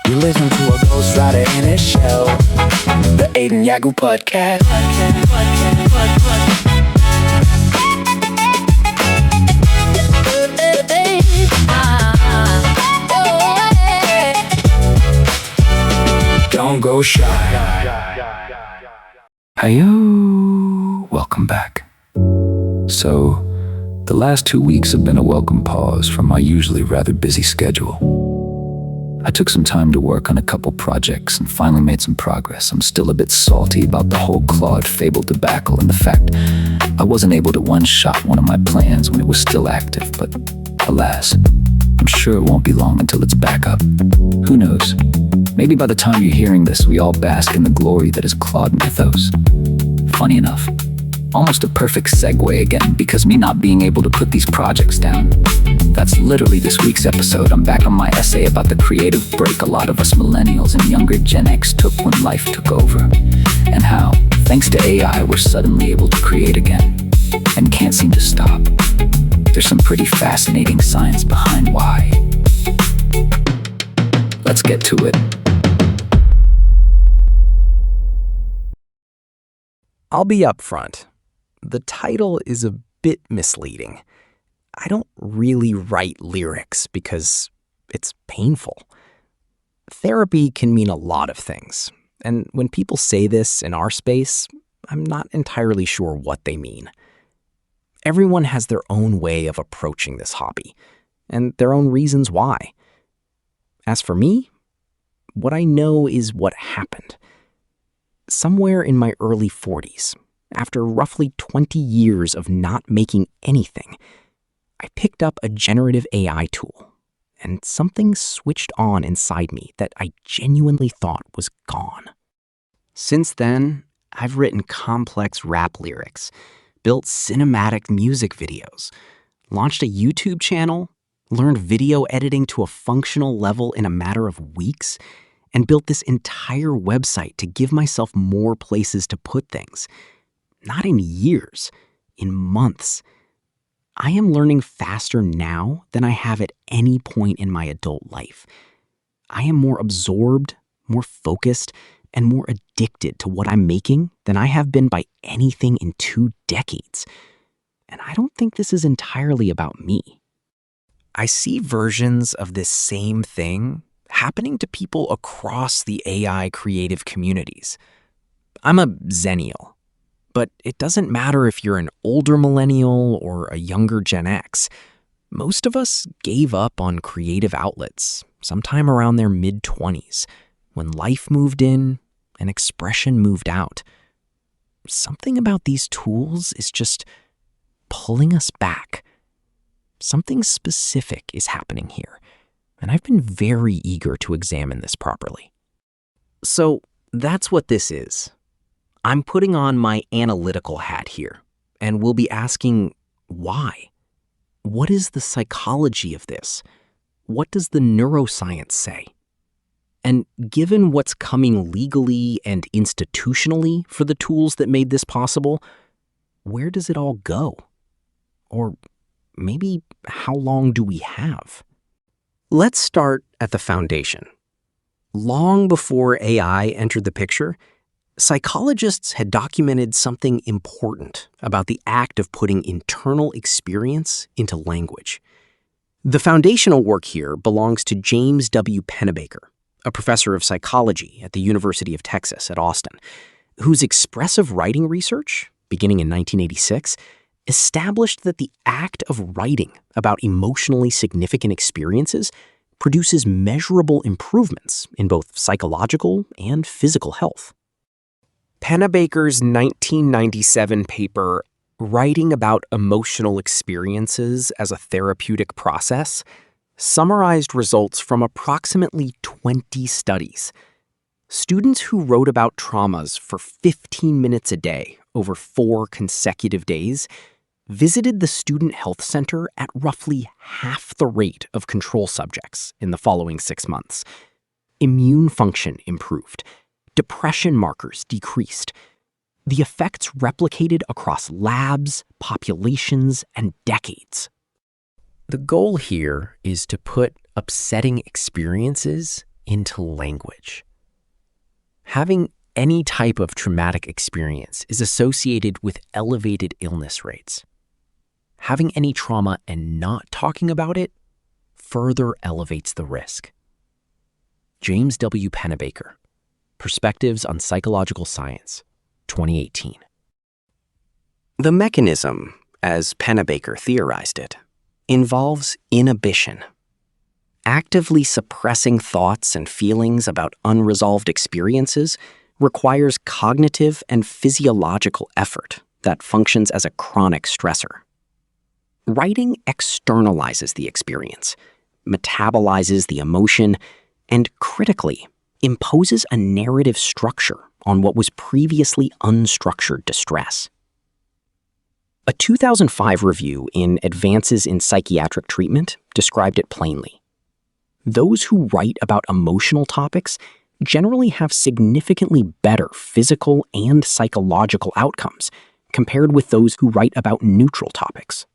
You listen to a ghostwriter in his shell. The Aiden Yagu Podcast. Don't go shy. Hiyo, welcome back. So, the last 2 weeks have been a welcome pause from my usually rather busy schedule. I took some time to work on a couple projects and finally made some progress. I'm still a bit salty about the whole Claude Fable debacle and the fact I wasn't able to one-shot one of my plans when it was still active, but alas, I'm sure it won't be long until it's back up. Who knows? Maybe by the time you're hearing this, we all bask in the glory that is Claude mythos. Funny enough, almost a perfect segue again, because me not being able to put these projects down. That's literally this week's episode. I'm back on my essay about the creative break a lot of us millennials and younger Gen X took when life took over, and how, thanks to AI, we're suddenly able to create again, and can't seem to stop. There's some pretty fascinating science behind why. Let's get to it. I'll be upfront. The title is a bit misleading. I don't really write lyrics because it's painful. Therapy can mean a lot of things, and when people say this in our space, I'm not entirely sure what they mean. Everyone has their own way of approaching this hobby, and their own reasons why. As for me, what I know is what happened. Somewhere in my early 40s, after roughly 20 years of not making anything, I picked up a generative AI tool, and something switched on inside me that I genuinely thought was gone. Since then, I've written complex rap lyrics, built cinematic music videos, launched a YouTube channel, learned video editing to a functional level in a matter of weeks, and built this entire website to give myself more places to put things. Not in years, in months. I am learning faster now than I have at any point in my adult life. I am more absorbed, more focused, and more addicted to what I'm making than I have been by anything in 2 decades. And I don't think this is entirely about me. I see versions of this same thing happening to people across the AI creative communities. I'm a Zennial, but it doesn't matter if you're an older millennial or a younger Gen X. Most of us gave up on creative outlets sometime around their mid-20s, when life moved in and expression moved out. Something about these tools is just pulling us back. Something specific is happening here, and I've been very eager to examine this properly. So that's what this is. I'm putting on my analytical hat here, and we'll be asking why. What is the psychology of this? What does the neuroscience say? And given what's coming legally and institutionally for the tools that made this possible, where does it all go? Or maybe how long do we have? Let's start at the foundation. Long before AI entered the picture, psychologists had documented something important about the act of putting internal experience into language. The foundational work here belongs to James W. Pennebaker, a professor of psychology at the University of Texas at Austin, whose expressive writing research, beginning in 1986, established that the act of writing about emotionally significant experiences produces measurable improvements in both psychological and physical health. Pennebaker's 1997 paper, Writing About Emotional Experiences as a Therapeutic Process, summarized results from approximately 20 studies. Students who wrote about traumas for 15 minutes a day over 4 consecutive days visited the Student Health Center at roughly half the rate of control subjects in the following 6 months. Immune function improved. Depression markers decreased. The effects replicated across labs, populations, and decades. The goal here is to put upsetting experiences into language. Having any type of traumatic experience is associated with elevated illness rates. Having any trauma and not talking about it further elevates the risk. James W. Pennebaker, Perspectives on Psychological Science, 2018. The mechanism, as Pennebaker theorized it, involves inhibition. Actively suppressing thoughts and feelings about unresolved experiences requires cognitive and physiological effort that functions as a chronic stressor. Writing externalizes the experience, metabolizes the emotion, and critically imposes a narrative structure on what was previously unstructured distress. A 2005 review in Advances in Psychiatric Treatment described it plainly. Those who write about emotional topics generally have significantly better physical and psychological outcomes compared with those who write about neutral topics.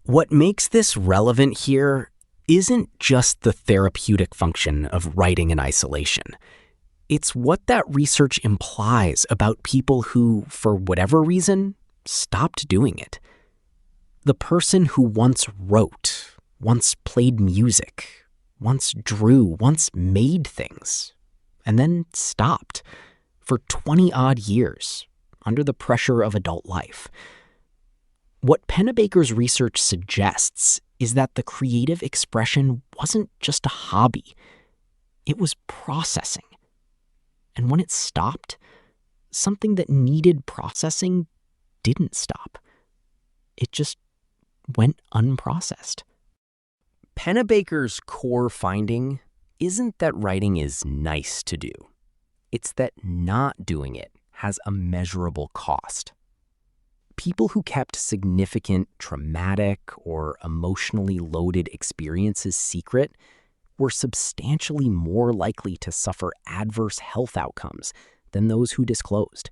What makes this relevant here isn't just the therapeutic function of writing in isolation. It's what that research implies about people who, for whatever reason, stopped doing it. The person who once wrote, once played music, once drew, once made things, and then stopped for 20-odd years under the pressure of adult life. What Pennebaker's research suggests is that the creative expression wasn't just a hobby. It was processing. And when it stopped, something that needed processing didn't stop. It just went unprocessed. Pennebaker's core finding isn't that writing is nice to do. It's that not doing it has a measurable cost. People who kept significant traumatic or emotionally loaded experiences secret were substantially more likely to suffer adverse health outcomes than those who disclosed.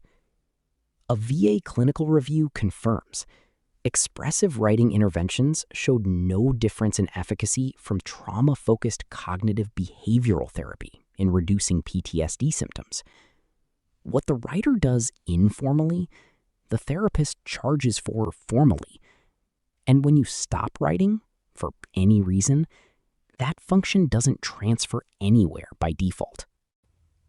A VA clinical review confirms expressive writing interventions showed no difference in efficacy from trauma-focused cognitive behavioral therapy in reducing PTSD symptoms. What the writer does informally, the therapist charges for formally. And when you stop writing, for any reason, that function doesn't transfer anywhere by default.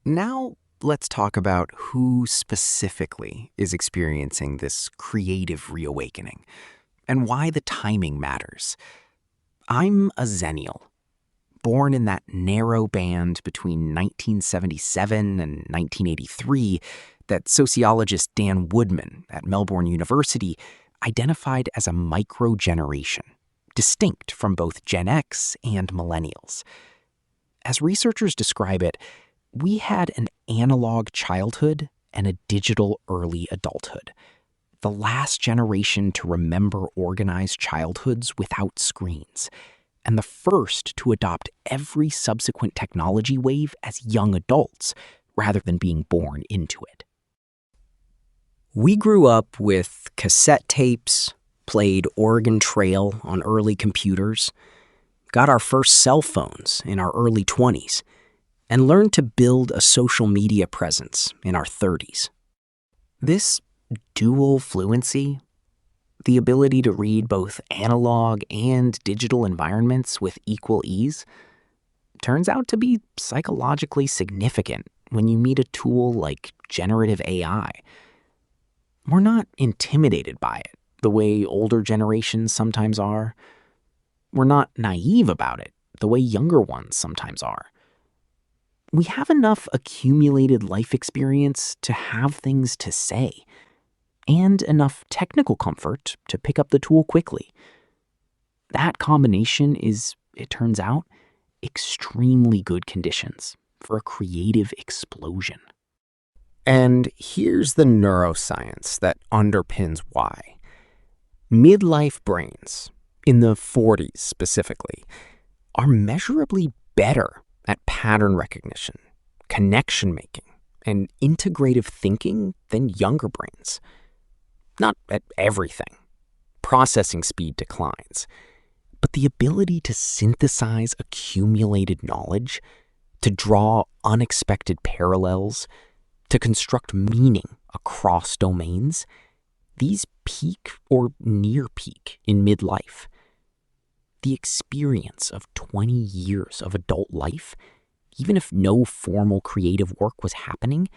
Now, let's talk about who specifically is experiencing this creative reawakening and why the timing matters. I'm a Xennial, born in that narrow band between 1977 and 1983 that sociologist Dan Woodman at Melbourne University identified as a microgeneration, distinct from both Gen X and millennials. As researchers describe it, we had an analog childhood and a digital early adulthood, the last generation to remember organized childhoods without screens, and the first to adopt every subsequent technology wave as young adults rather than being born into it. We grew up with cassette tapes, played Oregon Trail on early computers, got our first cell phones in our early 20s, and learned to build a social media presence in our 30s. This dual fluency, the ability to read both analog and digital environments with equal ease, turns out to be psychologically significant when you meet a tool like generative AI. We're not intimidated by it the way older generations sometimes are. We're not naive about it the way younger ones sometimes are. We have enough accumulated life experience to have things to say, and enough technical comfort to pick up the tool quickly. That combination is, it turns out, extremely good conditions for a creative explosion. And here's the neuroscience that underpins why. Midlife brains, in the 40s specifically, are measurably better at pattern recognition, connection making, and integrative thinking than younger brains. Not at everything. Processing speed declines. But the ability to synthesize accumulated knowledge, to draw unexpected parallels, to construct meaning across domains, these peak or near peak in midlife. The experience of 20 years of adult life, even if no formal creative work was happening,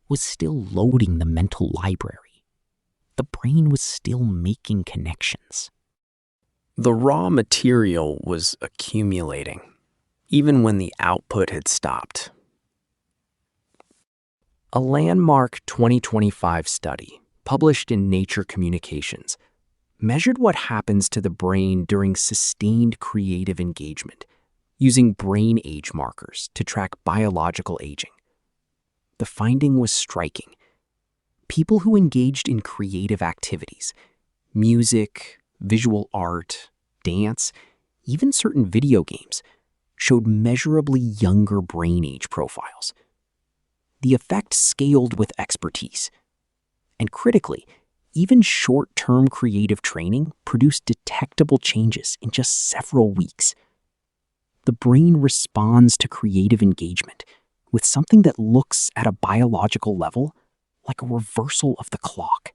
was still loading the mental library. The brain was still making connections. The raw material was accumulating, even when the output had stopped. A landmark 2025 study, published in Nature Communications, measured what happens to the brain during sustained creative engagement, using brain age markers to track biological aging. The finding was striking. People who engaged in creative activities, music, visual art, dance, even certain video games, showed measurably younger brain age profiles. The effect scaled with expertise. And critically, even short-term creative training produced detectable changes in just several weeks. The brain responds to creative engagement with something that looks at a biological level like a reversal of the clock.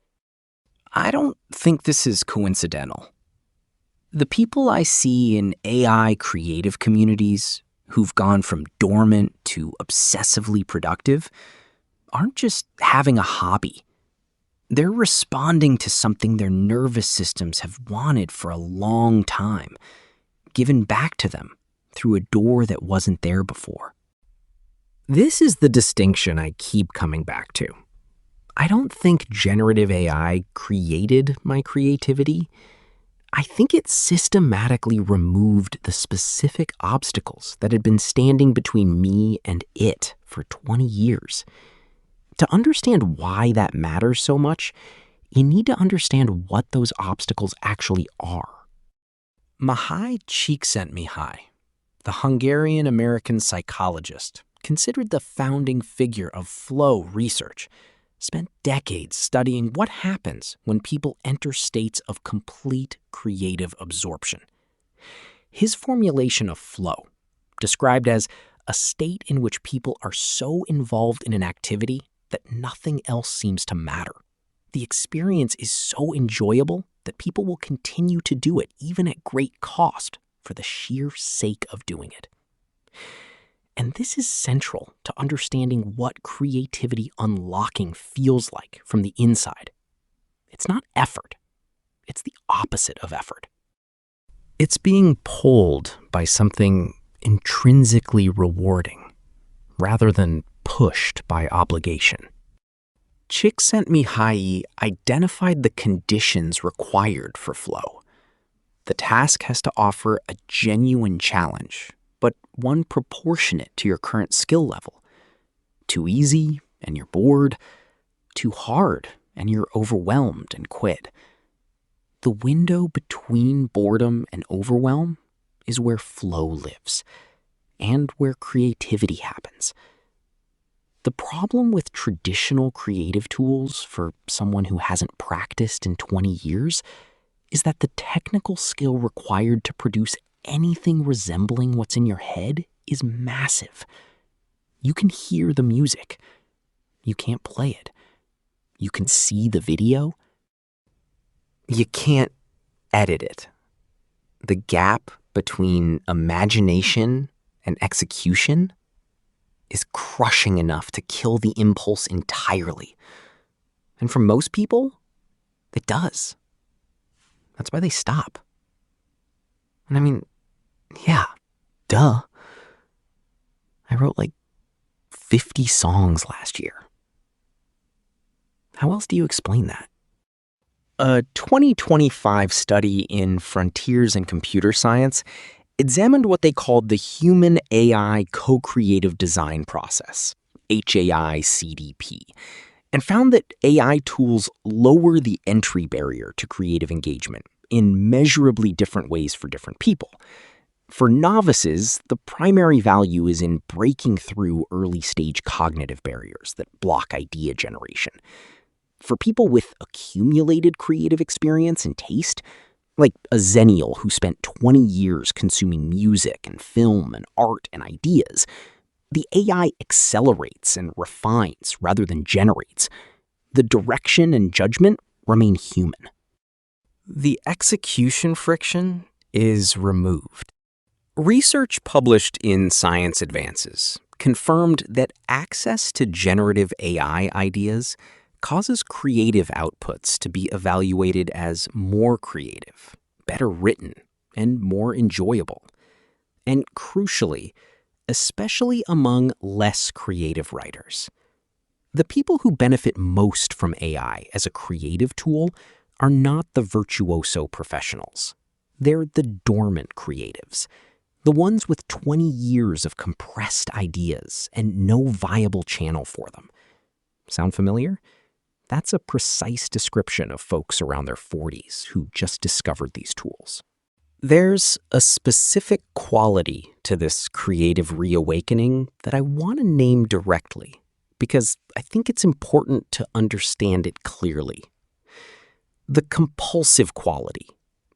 I don't think this is coincidental. The people I see in AI creative communities who've gone from dormant to obsessively productive aren't just having a hobby. They're responding to something their nervous systems have wanted for a long time, given back to them through a door that wasn't there before. This is the distinction I keep coming back to. I don't think generative AI created my creativity. I think it systematically removed the specific obstacles that had been standing between me and it for 20 years. To understand why that matters so much, you need to understand what those obstacles actually are. Mihai Csikszentmihalyi, the Hungarian-American psychologist, considered the founding figure of flow research, spent decades studying what happens when people enter states of complete creative absorption. His formulation of flow, described as a state in which people are so involved in an activity that nothing else seems to matter. The experience is so enjoyable that people will continue to do it, even at great cost, for the sheer sake of doing it. And this is central to understanding what creativity unlocking feels like from the inside. It's not effort. It's the opposite of effort. It's being pulled by something intrinsically rewarding, rather than pushed by obligation. Csikszentmihalyi identified the conditions required for flow. The task has to offer a genuine challenge, but one proportionate to your current skill level. Too easy, and you're bored. Too hard, and you're overwhelmed and quit. The window between boredom and overwhelm is where flow lives, and where creativity happens. The problem with traditional creative tools for someone who hasn't practiced in 20 years is that the technical skill required to produce anything resembling what's in your head is massive. You can hear the music. You can't play it. You can see the video. You can't edit it. The gap between imagination and execution is crushing enough to kill the impulse entirely. And for most people, it does. That's why they stop. And I mean, yeah, duh. I wrote like 50 songs last year. How else do you explain that? A 2025 study in Frontiers in Computer Science examined what they called the Human AI Co-Creative Design Process, HAI-CDP, and found that AI tools lower the entry barrier to creative engagement in measurably different ways for different people. For novices, the primary value is in breaking through early-stage cognitive barriers that block idea generation. For people with accumulated creative experience and taste, like a zennial who spent 20 years consuming music and film and art and ideas, The AI accelerates and refines rather than generates. The direction and judgment remain human. The execution friction is removed. Research published in Science Advances confirmed that access to generative AI ideas causes creative outputs to be evaluated as more creative, better written, and more enjoyable. And crucially, especially among less creative writers. The people who benefit most from AI as a creative tool are not the virtuoso professionals. They're the dormant creatives, the ones with 20 years of compressed ideas and no viable channel for them. Sound familiar? That's a precise description of folks around their 40s who just discovered these tools. There's a specific quality to this creative reawakening that I want to name directly because I think it's important to understand it clearly. The compulsive quality,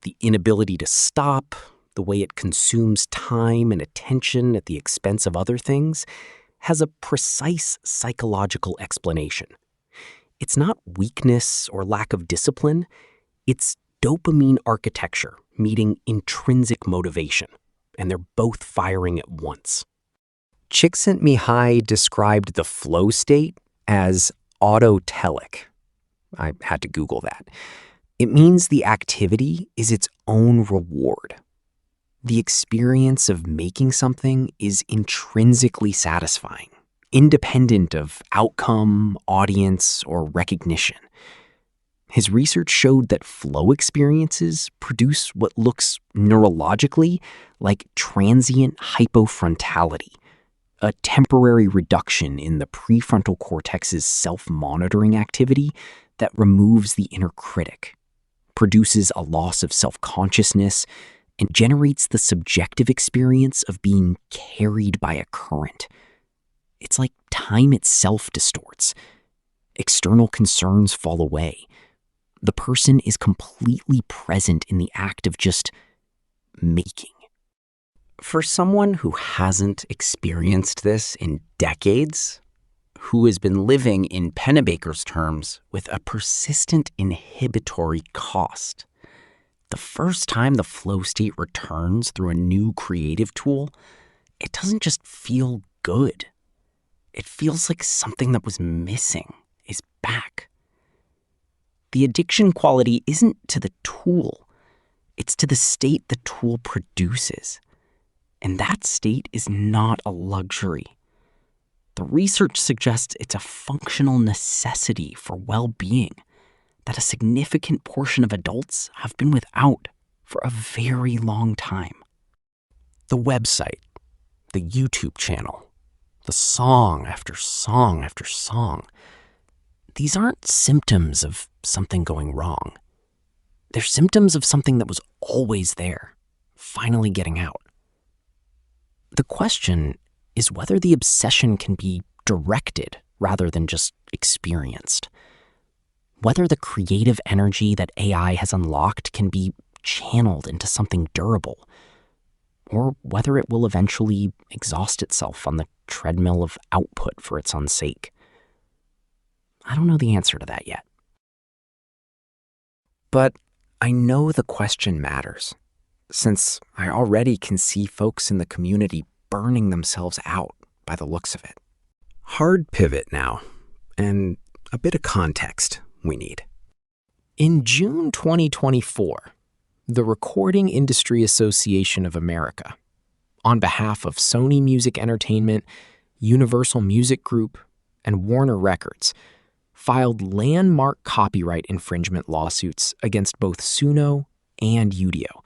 the inability to stop, the way it consumes time and attention at the expense of other things, has a precise psychological explanation. It's not weakness or lack of discipline, it's dopamine architecture meeting intrinsic motivation, and they're both firing at once. Csikszentmihalyi described the flow state as autotelic. I had to Google that. It means the activity is its own reward. The experience of making something is intrinsically satisfying, independent of outcome, audience, or recognition. His research showed that flow experiences produce what looks neurologically like transient hypofrontality, a temporary reduction in the prefrontal cortex's self-monitoring activity that removes the inner critic, produces a loss of self-consciousness, and generates the subjective experience of being carried by a current. It's like time itself distorts. External concerns fall away. The person is completely present in the act of just making. For someone who hasn't experienced this in decades, who has been living in Pennebaker's terms with a persistent inhibitory cost, the first time the flow state returns through a new creative tool, it doesn't just feel good. It feels like something that was missing is back. The addiction quality isn't to the tool, it's to the state the tool produces. And that state is not a luxury. The research suggests it's a functional necessity for well-being that a significant portion of adults have been without for a very long time. The website, the YouTube channel, the song after song after song, these aren't symptoms of something going wrong. They're symptoms of something that was always there, finally getting out. The question is whether the obsession can be directed rather than just experienced. Whether the creative energy that AI has unlocked can be channeled into something durable, or whether it will eventually exhaust itself on the treadmill of output for its own sake. I don't know the answer to that yet. But I know the question matters, since I already can see folks in the community burning themselves out by the looks of it. Hard pivot now, and a bit of context we need. In June 2024, the Recording Industry Association of America, on behalf of Sony Music Entertainment, Universal Music Group, and Warner Records, filed landmark copyright infringement lawsuits against both Suno and Udio,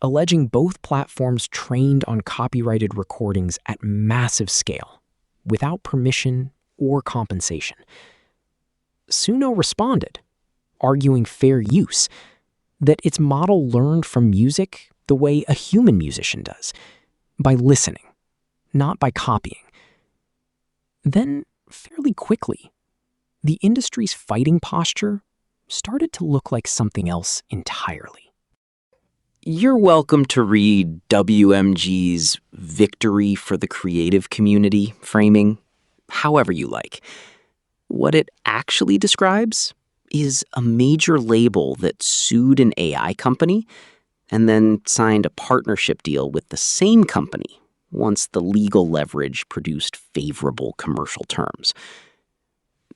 alleging both platforms trained on copyrighted recordings at massive scale, without permission or compensation. Suno responded, arguing fair use, that its model learned from music the way a human musician does, by listening, not by copying. Then, fairly quickly, the industry's fighting posture started to look like something else entirely. You're welcome to read WMG's Victory for the Creative Community framing however you like. What it actually describes is a major label that sued an AI company and then signed a partnership deal with the same company once the legal leverage produced favorable commercial terms.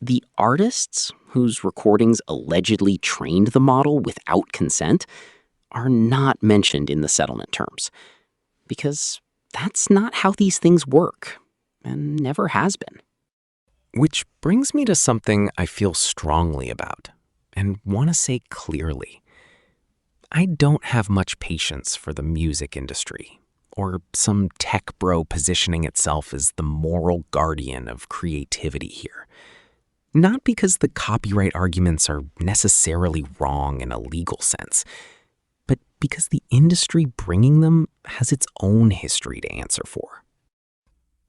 The artists whose recordings allegedly trained the model without consent are not mentioned in the settlement terms, because that's not how these things work, and never has been. Which brings me to something I feel strongly about, and want to say clearly. I don't have much patience for the music industry, or some tech bro positioning itself as the moral guardian of creativity here. Not because the copyright arguments are necessarily wrong in a legal sense, but because the industry bringing them has its own history to answer for.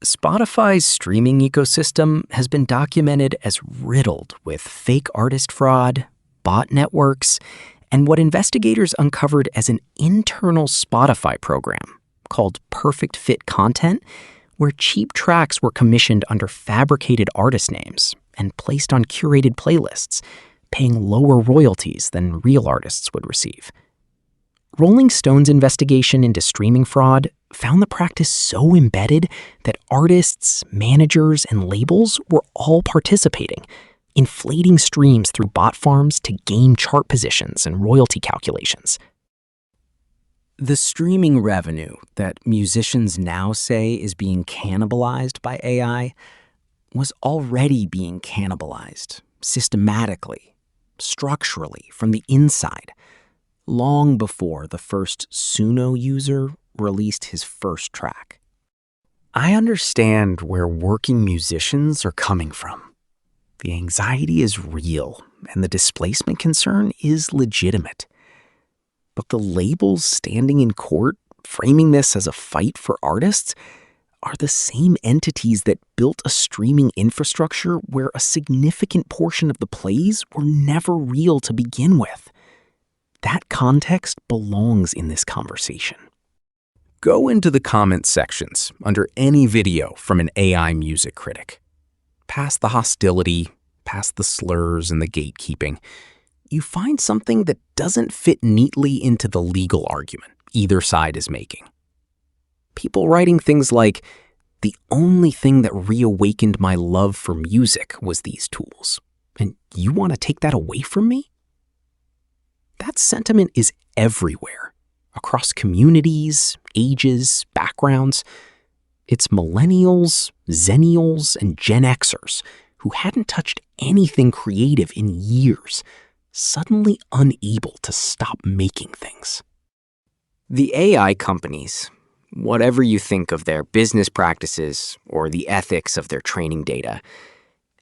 Spotify's streaming ecosystem has been documented as riddled with fake artist fraud, bot networks, and what investigators uncovered as an internal Spotify program called Perfect Fit Content, where cheap tracks were commissioned under fabricated artist names and placed on curated playlists, paying lower royalties than real artists would receive. Rolling Stone's investigation into streaming fraud found the practice so embedded that artists, managers, and labels were all participating, inflating streams through bot farms to gain chart positions and royalty calculations. The streaming revenue that musicians now say is being cannibalized by AI was already being cannibalized systematically, structurally, from the inside, long before the first Suno user released his first track. I understand where working musicians are coming from. The anxiety is real, and the displacement concern is legitimate. But the labels standing in court, framing this as a fight for artists, are the same entities that built a streaming infrastructure where a significant portion of the plays were never real to begin with. That context belongs in this conversation. Go into the comment sections under any video from an AI music critic. Past the hostility, past the slurs and the gatekeeping, you find something that doesn't fit neatly into the legal argument either side is making. People writing things like, "The only thing that reawakened my love for music was these tools, and you want to take that away from me?" That sentiment is everywhere, across communities, ages, backgrounds. It's millennials, zennials, and Gen Xers who hadn't touched anything creative in years, suddenly unable to stop making things. The AI companies, whatever you think of their business practices or the ethics of their training data,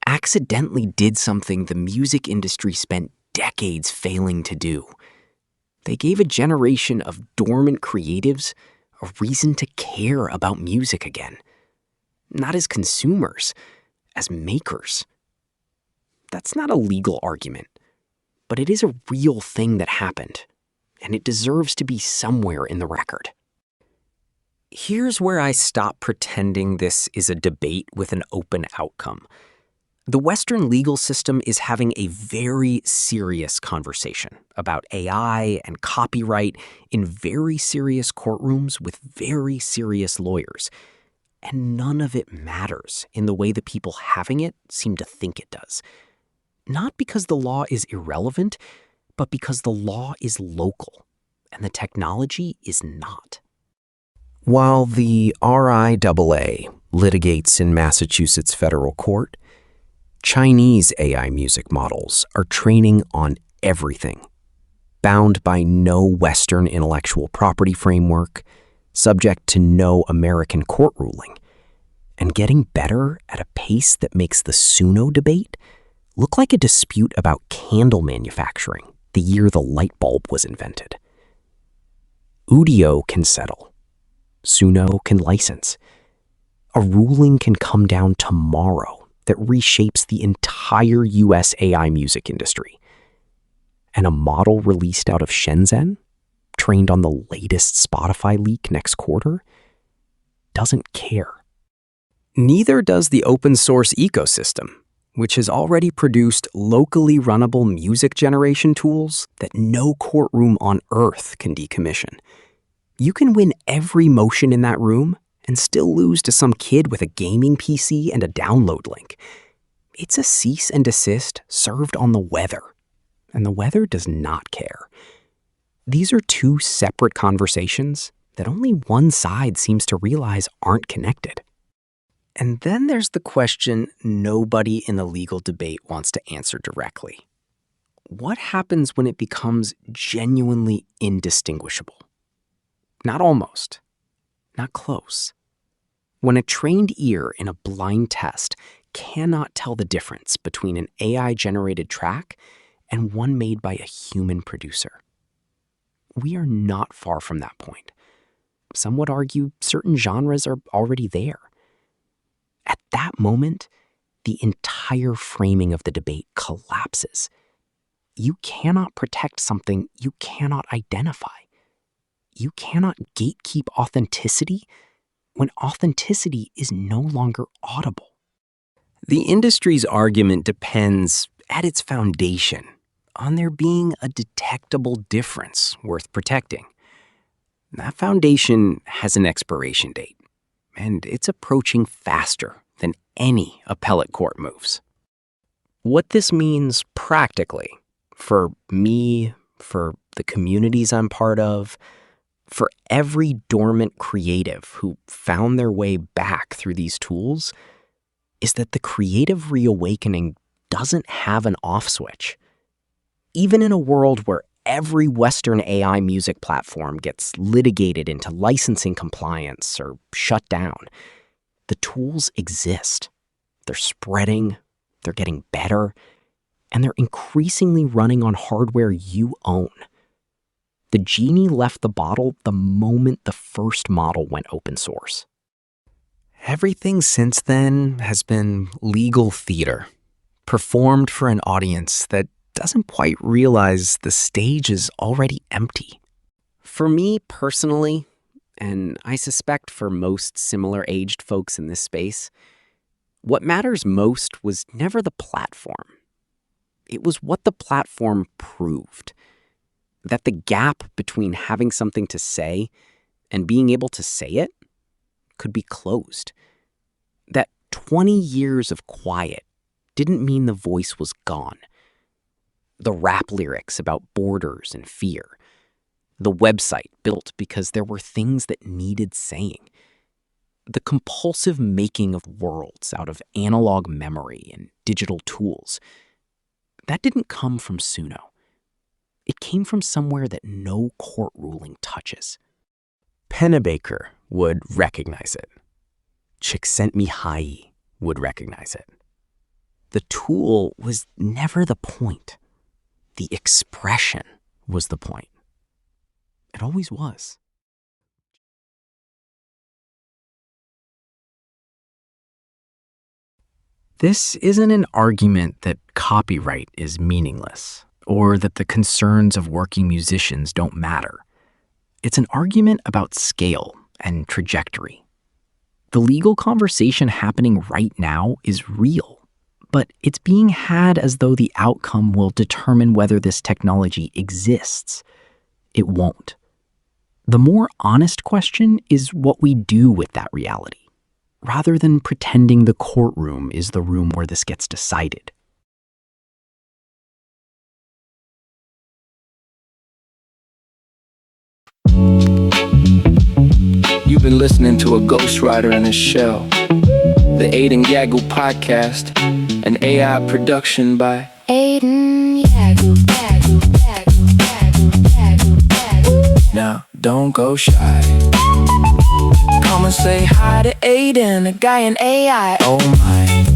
accidentally did something the music industry spent decades failing to do. They gave a generation of dormant creatives a reason to care about music again. Not as consumers, as makers. That's not a legal argument, but it is a real thing that happened, and it deserves to be somewhere in the record. Here's where I stop pretending this is a debate with an open outcome. The Western legal system is having a very serious conversation about AI and copyright in very serious courtrooms with very serious lawyers. And none of it matters in the way the people having it seem to think it does. Not because the law is irrelevant, but because the law is local and the technology is not. While the RIAA litigates in Massachusetts federal court, Chinese AI music models are training on everything, bound by no Western intellectual property framework, subject to no American court ruling, and getting better at a pace that makes the Suno debate look like a dispute about candle manufacturing the year the light bulb was invented. Udio can settle. Suno can license. A ruling can come down tomorrow that reshapes the entire US AI music industry. And a model released out of Shenzhen trained on the latest Spotify leak next quarter doesn't care. Neither does the open source ecosystem, which has already produced locally runnable music generation tools that no courtroom on earth can decommission. You can win every motion in that room and still lose to some kid with a gaming PC and a download link. It's a cease and desist served on the weather, and the weather does not care. These are two separate conversations that only one side seems to realize aren't connected. And then there's the question nobody in the legal debate wants to answer directly. What happens when it becomes genuinely indistinguishable? Not almost, not close. When a trained ear in a blind test cannot tell the difference between an AI-generated track and one made by a human producer. We are not far from that point. Some would argue certain genres are already there. At that moment, the entire framing of the debate collapses. You cannot protect something you cannot identify. You cannot gatekeep authenticity when authenticity is no longer audible. The industry's argument depends, at its foundation, on there being a detectable difference worth protecting. That foundation has an expiration date, and it's approaching faster than any appellate court moves. What this means practically, for me, for the communities I'm part of, for every dormant creative who found their way back through these tools, is that the creative reawakening doesn't have an off switch. Even in a world where every Western AI music platform gets litigated into licensing compliance or shut down, the tools exist. They're spreading, they're getting better, and they're increasingly running on hardware you own. The genie left the bottle the moment the first model went open source. Everything since then has been legal theater, performed for an audience that doesn't quite realize the stage is already empty. For me personally, and I suspect for most similar-aged folks in this space, what matters most was never the platform. It was what the platform proved. That the gap between having something to say and being able to say it could be closed. That 20 years of quiet didn't mean the voice was gone. The rap lyrics about borders and fear. The website built because there were things that needed saying. The compulsive making of worlds out of analog memory and digital tools. That didn't come from Suno. It came from somewhere that no court ruling touches. Pennebaker would recognize it. Csikszentmihalyi would recognize it. The tool was never the point. The expression was the point. It always was. This isn't an argument that copyright is meaningless, or that the concerns of working musicians don't matter. It's an argument about scale and trajectory. The legal conversation happening right now is real, but it's being had as though the outcome will determine whether this technology exists. It won't. The more honest question is what we do with that reality, rather than pretending the courtroom is the room where this gets decided. You've been listening to A Ghostwriter in a Shell, the Aiden Yagu podcast, an AI production by Aiden Yagu. Now, don't go shy. Come and say hi to Aiden, a guy in AI. Oh my.